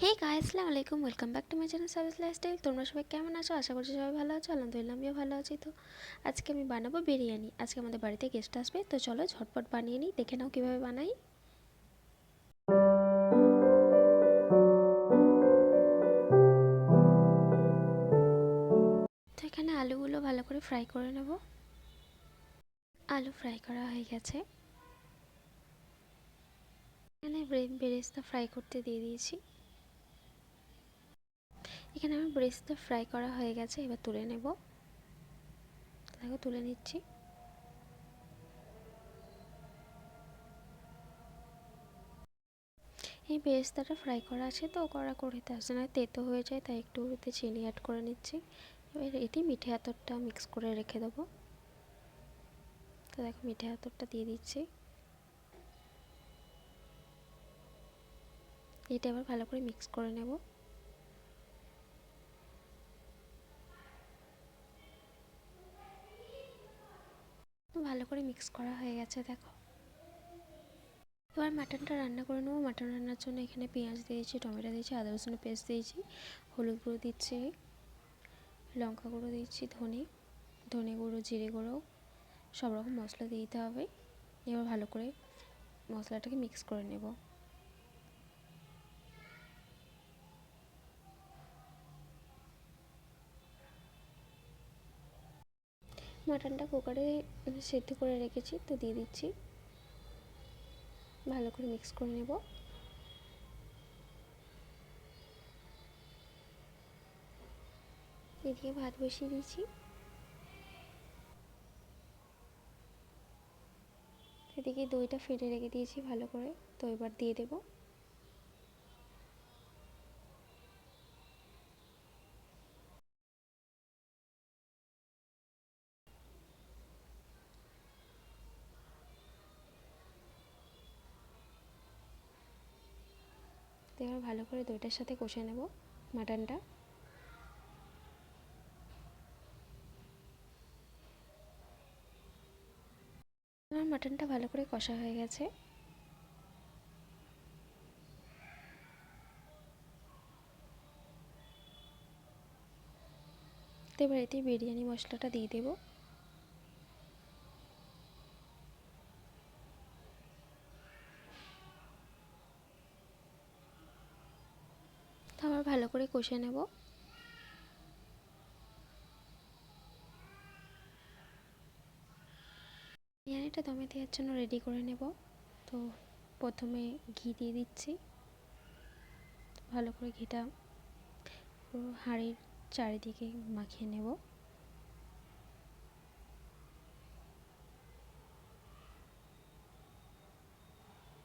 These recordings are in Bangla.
হে গাইস, আসসালামু আলাইকুম, welcome back to my channel service lifestyle. তোমরা সবাই কেমন আছো? আশা করছি সবাই ভালো আছো। আলহামদুলিল্লাহ আমিও ভালো আছি। তো আজকে আমি বানাবো বিরিয়ানি। আজকে আমাদের বাড়িতে গেস্ট আসবে, তো চলো ঝটপট বানিয়ে নিই। দেখে নাও কীভাবে বানাই। তো এখানে আলুগুলো ভালো করে ফ্রাই করে নেব। আলু ফ্রাই করা হয়ে গেছে। এখানে বেরেস্তা ফ্রাই করতে দিয়ে দিয়েছি। এখানে আমার বেরেস্তা ফ্রাই করা হয়ে গেছে, এবার তুলে নেব। দেখো তুলে নিচ্ছি। এই বেরেস্তাটা ফ্রাই করা আছে, তো কড়া করতে আসছে না, তেতো হয়ে যায়, তাই একটু এতে চিনি অ্যাড করে নিচ্ছি। এবার এটি মিঠে আতরটা মিক্স করে রেখে দেবো। তো দেখো মিঠে আতরটা দিয়ে দিচ্ছি। এটা আবার ভালো করে মিক্স করে নেব। ভালো করে মিক্স করা হয়ে গেছে দেখো। এবার মাটনটা রান্না করে নেবো। মাটন রান্নার জন্য এখানে পেঁয়াজ দিয়েছি, টমেটো দিয়েছি, আদা রসুনের পেস্ট দিয়েছি, হলুদ গুঁড়ো দিচ্ছি, লঙ্কা গুঁড়ো দিচ্ছি, ধনে গুঁড়ো, জিরে গুঁড়ো, সব রকম মশলা দিয়ে দিতে হবে। এবার ভালো করে মশলাটাকে মিক্স করে নেব। মাটনটা কুকারে সেদ্ধ করে রেখেছি, তো দিয়ে দিচ্ছি। ভালো করে মিক্স করে নেব। এদিকে ভাত বসিয়ে দিয়েছি। এদিকে দইটা ফেটে রেখে দিয়েছি ভালো করে, তো এবার দিয়ে দেবো। তো এবার ভালো করে দইটার সাথে কষে নেব মাটনটা। আমার মাটনটা ভালো করে কষা হয়ে গেছে। তো এবার এতে বিরিয়ানি মশলাটা দিয়ে দেবো। তো আবার ভালো করে কষে নেব। বিরিয়ানিটা দমে দেওয়ার জন্য রেডি করে নেব। তো প্রথমে ঘি দিয়ে দিচ্ছি। ভালো করে ঘিটা পুরো হাঁড়ির চারিদিকে মাখিয়ে নেব।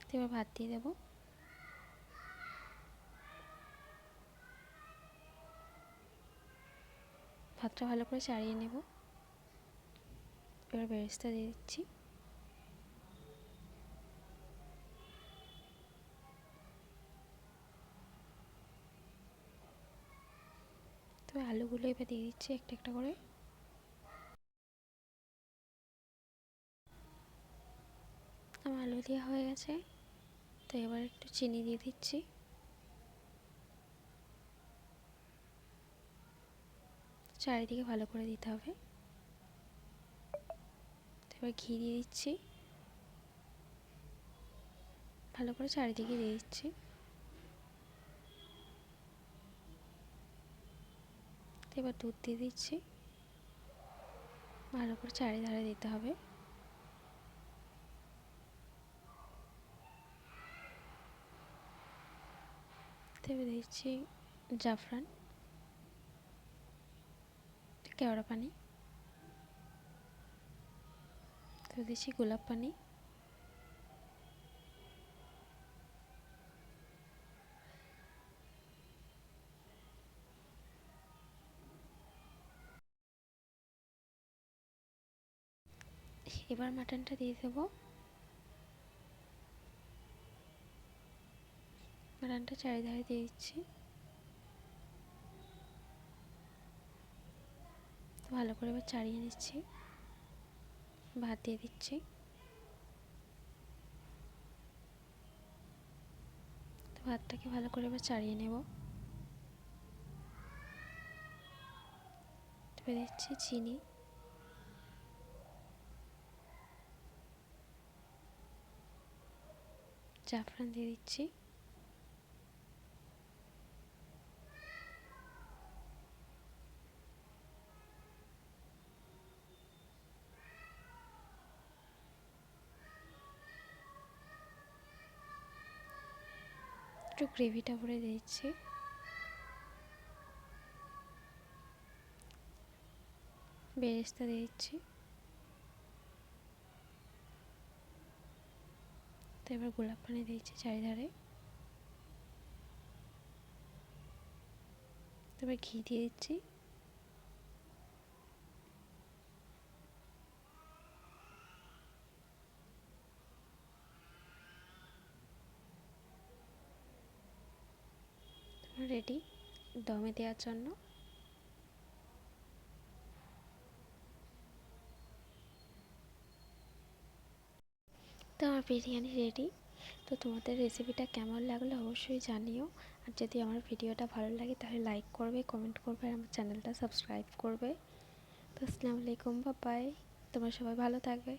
তো এবার ভাত দিয়ে দেবো। ভাতটা ভালো করে চাড়িয়ে নেব। এবার বেরেস্তা দিয়ে দিচ্ছি। তো আলুগুলো এবার দিয়ে দিচ্ছি একটা একটা করে। আমার আলু দেওয়া হয়ে গেছে। তো এবার একটু চিনি দিয়ে দিচ্ছি। চারিদিকে ভালো করে দিতে হবে। তো এবার ঘি দিয়ে দিচ্ছি। ভালো করে চারিদিকে দিয়ে দিচ্ছি। তো এবার দুধ দিয়ে দিচ্ছি। ভালো করে চারিধারে দিতে হবে। তো এবার দিচ্ছি জাফরান, কেওড়া পানি, তো দিচ্ছি গোলাপ পানি। এবার মাটনটা দিয়ে দেবো। মাটনটা চারিধারে দিয়ে দিচ্ছি। ভালো করে এবার চাড়িয়ে নিচ্ছি। ভাত দিয়ে দিচ্ছি। তো ভাতটাকে ভালো করে এবার চাড়িয়ে নেব। এবার দিচ্ছি চিনি, জাফরান দিয়ে দিচ্ছি, একটু গ্রেভিটা ভরে দিচ্ছি, বেরেস্তা দিয়ে দিচ্ছি। তো এবার গোলাপ পানি দিয়েছি চারিধারে। এবার ঘি দিয়ে দিচ্ছি, রেডি দমে দেওয়ার জন্য। তো আমার বিরিয়ানি রেডি। তো তোমাদের রেসিপিটা কেমন লাগলো অবশ্যই জানিও। আর যদি আমার ভিডিওটা ভালো লাগে তাহলে লাইক করবে, কমেন্ট করবে, আর আমার চ্যানেলটা সাবস্ক্রাইব করবে। তো আসসালামু আলাইকুম, বাই বাই। তোমরা সবাই ভালো থাকবে।